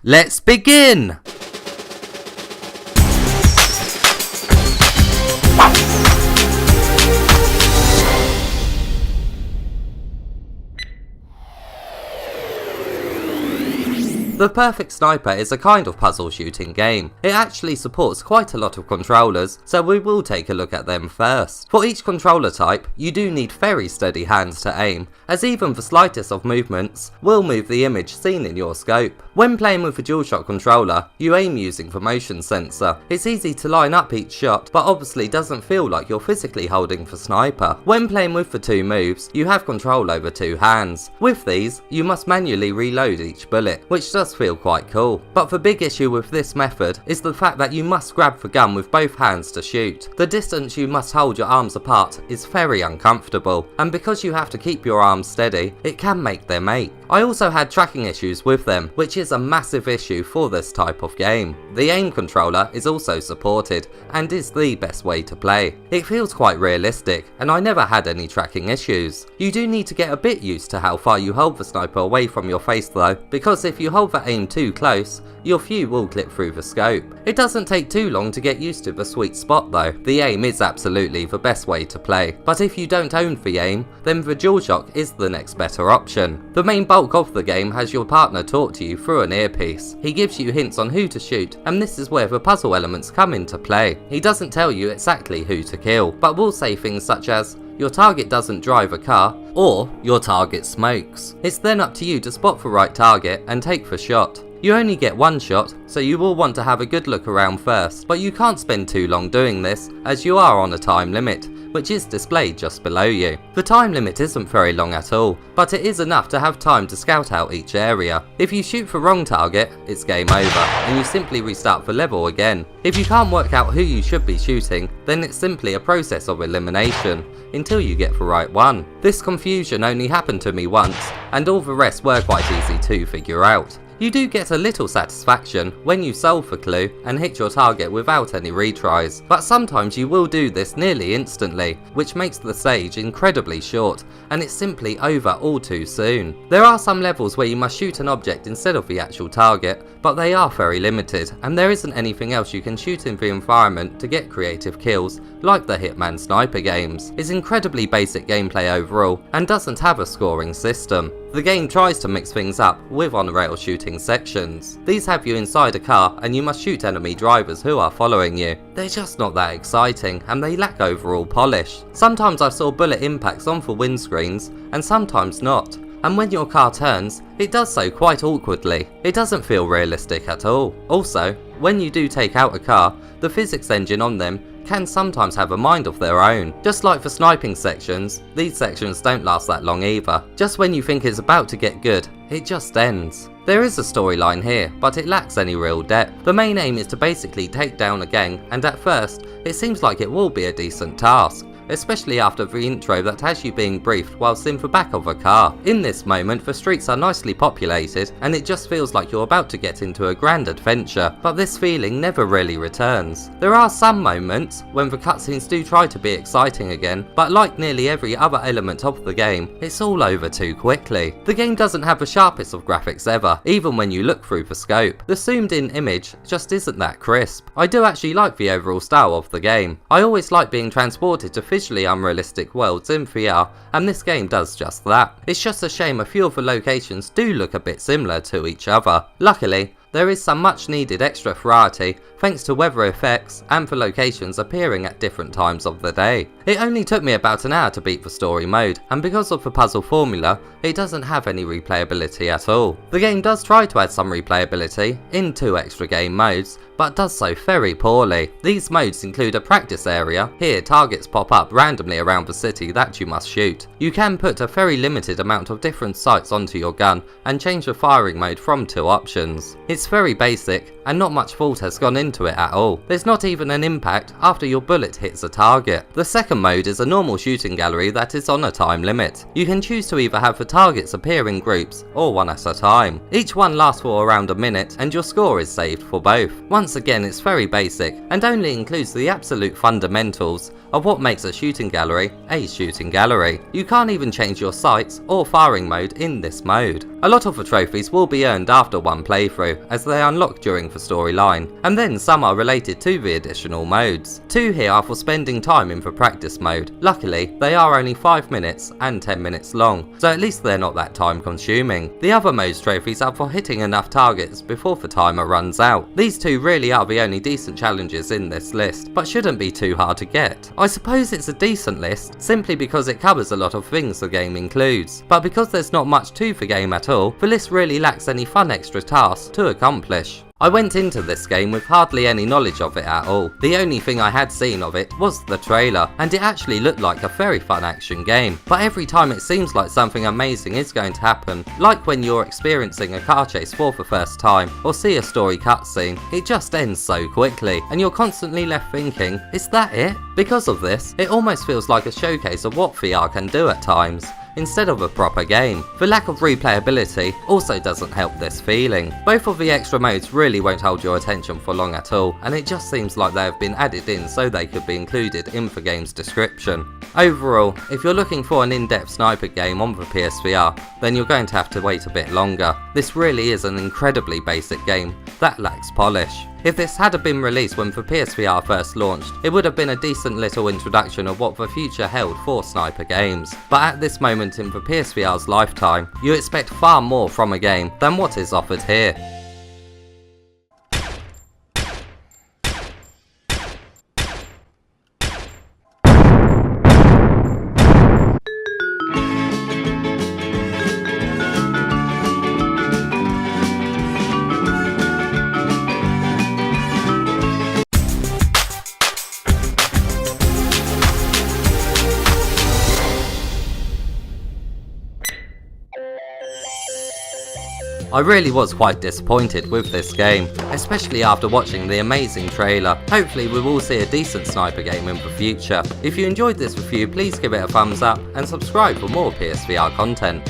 Let's begin! The Perfect Sniper is a kind of puzzle shooting game. It actually supports quite a lot of controllers, so we will take a look at them first. For each controller type, you do need very steady hands to aim, as even the slightest of movements will move the image seen in your scope. When playing with a DualShock controller, you aim using the motion sensor. It's easy to line up each shot, but obviously doesn't feel like you're physically holding the sniper. When playing with the two moves, you have control over two hands. With these, you must manually reload each bullet, which does feel quite cool. But the big issue with this method is the fact that you must grab the gun with both hands to shoot. The distance you must hold your arms apart is very uncomfortable, and because you have to keep your arms steady, it can make them ache. I also had tracking issues with them, which is a massive issue for this type of game. The aim controller is also supported, and is the best way to play. It feels quite realistic, and I never had any tracking issues. You do need to get a bit used to how far you hold the sniper away from your face though, because if you hold the aim too close, your view will clip through the scope. It doesn't take too long to get used to the sweet spot though. The aim is absolutely the best way to play, but if you don't own the aim, then the DualShock is the next better option. The main bulk of the game has your partner talk to you through an earpiece. He gives you hints on who to shoot, and this is where the puzzle elements come into play. He doesn't tell you exactly who to kill, but will say things such as, your target doesn't drive a car, or your target smokes. It's then up to you to spot the right target and take the shot. You only get one shot, so you will want to have a good look around first, but you can't spend too long doing this, as you are on a time limit, which is displayed just below you. The time limit isn't very long at all, but it is enough to have time to scout out each area. If you shoot the wrong target, it's game over, and you simply restart the level again. If you can't work out who you should be shooting, then it's simply a process of elimination, until you get the right one. This confusion only happened to me once, and all the rest were quite easy to figure out. You do get a little satisfaction when you solve the clue and hit your target without any retries, but sometimes you will do this nearly instantly, which makes the stage incredibly short, and it's simply over all too soon. There are some levels where you must shoot an object instead of the actual target, but they are very limited, and there isn't anything else you can shoot in the environment to get creative kills, like the Hitman sniper games. It's incredibly basic gameplay overall, and doesn't have a scoring system. The game tries to mix things up with on-rail shooting sections. These have you inside a car and you must shoot enemy drivers who are following you. They're just not that exciting and they lack overall polish. Sometimes I saw bullet impacts on the windscreens and sometimes not. And when your car turns, it does so quite awkwardly. It doesn't feel realistic at all. Also, when you do take out a car, the physics engine on them can sometimes have a mind of their own. Just like the sniping sections, these sections don't last that long either. Just when you think it's about to get good, it just ends. There is a storyline here, but it lacks any real depth. The main aim is to basically take down a gang, and at first, it seems like it will be a decent task, especially after the intro that has you being briefed whilst in the back of a car. In this moment, the streets are nicely populated, and it just feels like you're about to get into a grand adventure, but this feeling never really returns. There are some moments when the cutscenes do try to be exciting again, but like nearly every other element of the game, it's all over too quickly. The game doesn't have the sharpest of graphics ever, even when you look through the scope. The zoomed in image just isn't that crisp. I do actually like the overall style of the game. I always like being transported to visually unrealistic worlds in VR, and this game does just that. It's just a shame a few of the locations do look a bit similar to each other. Luckily, there is some much needed extra variety thanks to weather effects and for locations appearing at different times of the day. It only took me about an hour to beat the story mode, and because of the puzzle formula, it doesn't have any replayability at all. The game does try to add some replayability in 2 extra game modes, but does so very poorly. These modes include a practice area. Here targets pop up randomly around the city that you must shoot. You can put a very limited amount of different sights onto your gun and change the firing mode from 2 options. It's very basic and not much thought has gone into it at all. There's not even an impact after your bullet hits a target. The second mode is a normal shooting gallery that is on a time limit. You can choose to either have the targets appear in groups or one at a time. Each one lasts for around a minute and your score is saved for both. Once again, it's very basic and only includes the absolute fundamentals of what makes a shooting gallery a shooting gallery. You can't even change your sights or firing mode in this mode. A lot of the trophies will be earned after one playthrough, as they unlock during the storyline, and then some are related to the additional modes. 2 here are for spending time in the practice mode. Luckily, they are only 5 minutes and 10 minutes long, so at least they're not that time consuming. The other modes trophies are for hitting enough targets before the timer runs out. These 2 really are the only decent challenges in this list, but shouldn't be too hard to get. I suppose it's a decent list, simply because it covers a lot of things the game includes, but because there's not much to the game at all, the list really lacks any fun extra tasks to accomplish. I went into this game with hardly any knowledge of it at all. The only thing I had seen of it was the trailer, and it actually looked like a very fun action game. But every time it seems like something amazing is going to happen, like when you're experiencing a car chase for the first time, or see a story cutscene, it just ends so quickly, and you're constantly left thinking, is that it? Because of this, it almost feels like a showcase of what VR can do at times, instead of a proper game. The lack of replayability also doesn't help this feeling. Both of the extra modes really won't hold your attention for long at all, and it just seems like they have been added in so they could be included in the game's description. Overall, if you're looking for an in-depth sniper game on the PSVR, then you're going to have to wait a bit longer. This really is an incredibly basic game that lacks polish. If this had been released when the PSVR first launched, it would have been a decent little introduction of what the future held for sniper games. But at this moment in the PSVR's lifetime, you expect far more from a game than what is offered here. I really was quite disappointed with this game, especially after watching the amazing trailer. Hopefully we will see a decent sniper game in the future. If you enjoyed this review, please give it a thumbs up and subscribe for more PSVR content.